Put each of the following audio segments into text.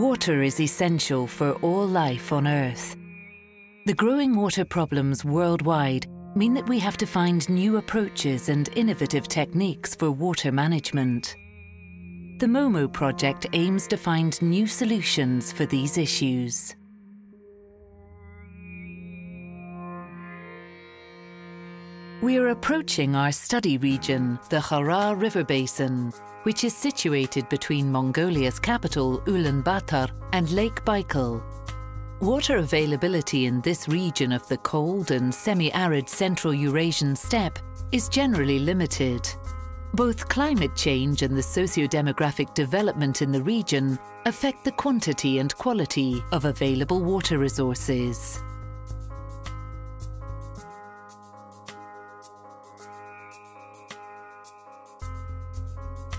Water is essential for all life on Earth. The growing water problems worldwide mean that we have to find new approaches and innovative techniques for water management. The MoMo project aims to find new solutions for these issues. We are approaching our study region, the Hara River Basin, which is situated between Mongolia's capital, Ulaanbaatar, and Lake Baikal. Water availability in this region of the cold and semi-arid Central Eurasian steppe is generally limited. Both climate change and the socio-demographic development in the region affect the quantity and quality of available water resources.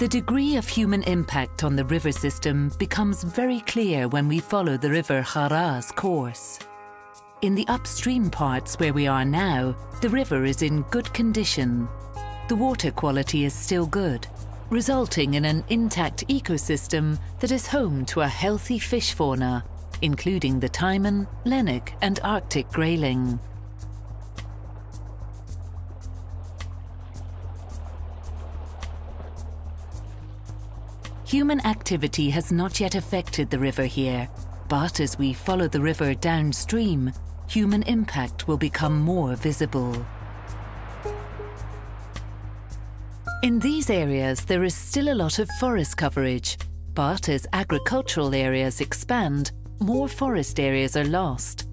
The degree of human impact on the river system becomes very clear when we follow the river Hara's course. In the upstream parts where we are now, the river is in good condition. The water quality is still good, resulting in an intact ecosystem that is home to a healthy fish fauna, including the taimen, lennox, and Arctic grayling. Human activity has not yet affected the river here, but as we follow the river downstream, human impact will become more visible. In these areas, there is still a lot of forest coverage, but as agricultural areas expand, more forest areas are lost.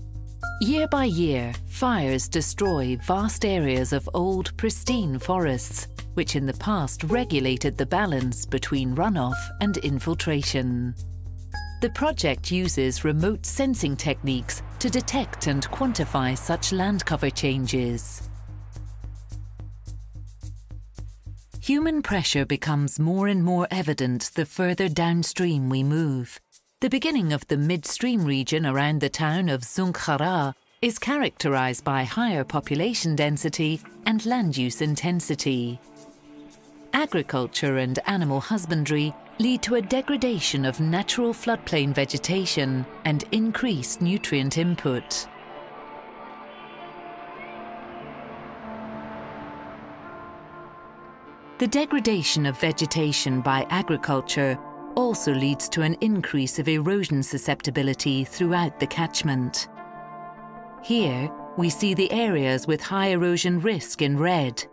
Year by year, fires destroy vast areas of old, pristine forests, which in the past regulated the balance between runoff and infiltration. The project uses remote sensing techniques to detect and quantify such land cover changes. Human pressure becomes more and more evident the further downstream we move. The beginning of the midstream region around the town of Zunkhara is characterized by higher population density and land use intensity. Agriculture and animal husbandry lead to a degradation of natural floodplain vegetation and increased nutrient input. The degradation of vegetation by agriculture also leads to an increase of erosion susceptibility throughout the catchment. Here, we see the areas with high erosion risk in red.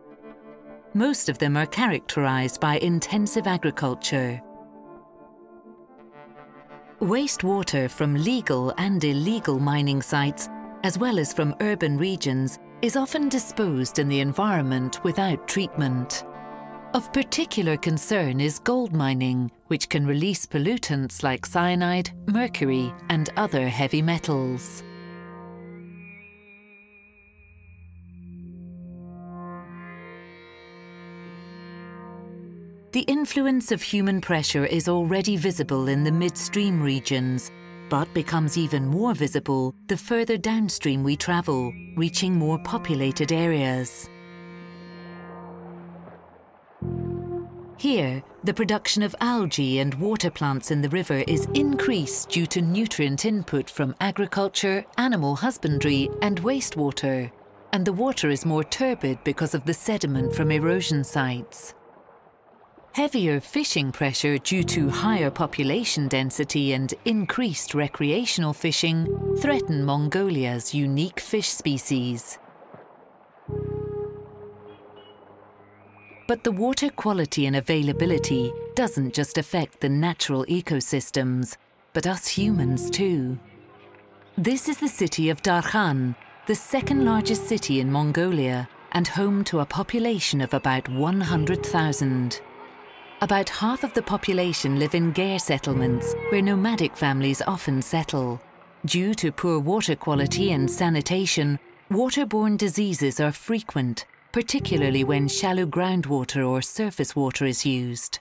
Most of them are characterized by intensive agriculture. Wastewater from legal and illegal mining sites, as well as from urban regions, is often disposed in the environment without treatment. Of particular concern is gold mining, which can release pollutants like cyanide, mercury, and other heavy metals. The influence of human pressure is already visible in the midstream regions, but becomes even more visible the further downstream we travel, reaching more populated areas. Here, the production of algae and water plants in the river is increased due to nutrient input from agriculture, animal husbandry, and wastewater, and the water is more turbid because of the sediment from erosion sites. Heavier fishing pressure due to higher population density and increased recreational fishing threaten Mongolia's unique fish species. But the water quality and availability doesn't just affect the natural ecosystems, but us humans too. This is the city of Darkhan, the second largest city in Mongolia and home to a population of about 100,000. About half of the population live in ger settlements, where nomadic families often settle. Due to poor water quality and sanitation, waterborne diseases are frequent, particularly when shallow groundwater or surface water is used.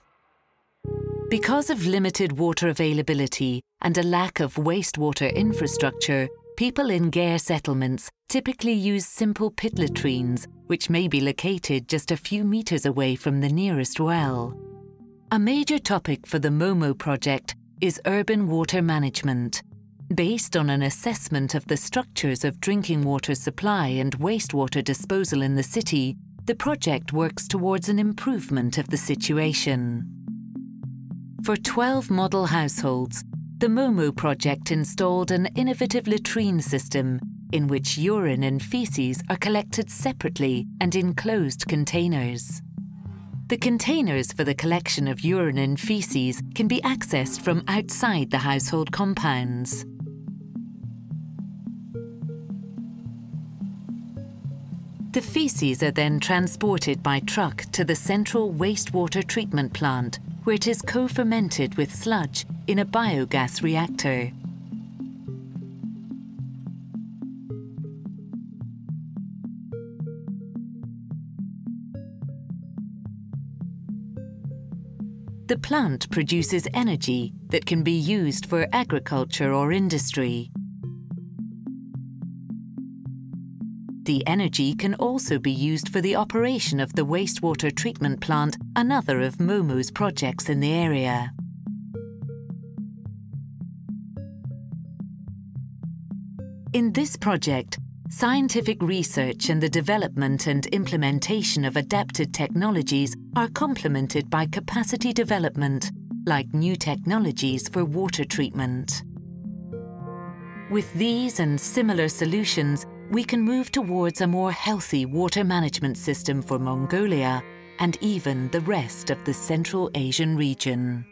Because of limited water availability and a lack of wastewater infrastructure, people in ger settlements typically use simple pit latrines, which may be located just a few meters away from the nearest well. A major topic for the MoMo project is urban water management. Based on an assessment of the structures of drinking water supply and wastewater disposal in the city, the project works towards an improvement of the situation. For 12 model households, the MoMo project installed an innovative latrine system in which urine and feces are collected separately and in closed containers. The containers for the collection of urine and feces can be accessed from outside the household compounds. The feces are then transported by truck to the central wastewater treatment plant, where it is co-fermented with sludge in a biogas reactor. The plant produces energy that can be used for agriculture or industry. The energy can also be used for the operation of the wastewater treatment plant, another of MoMo's projects in the area. In this project, scientific research and the development and implementation of adapted technologies are complemented by capacity development, like new technologies for water treatment. With these and similar solutions, we can move towards a more healthy water management system for Mongolia and even the rest of the Central Asian region.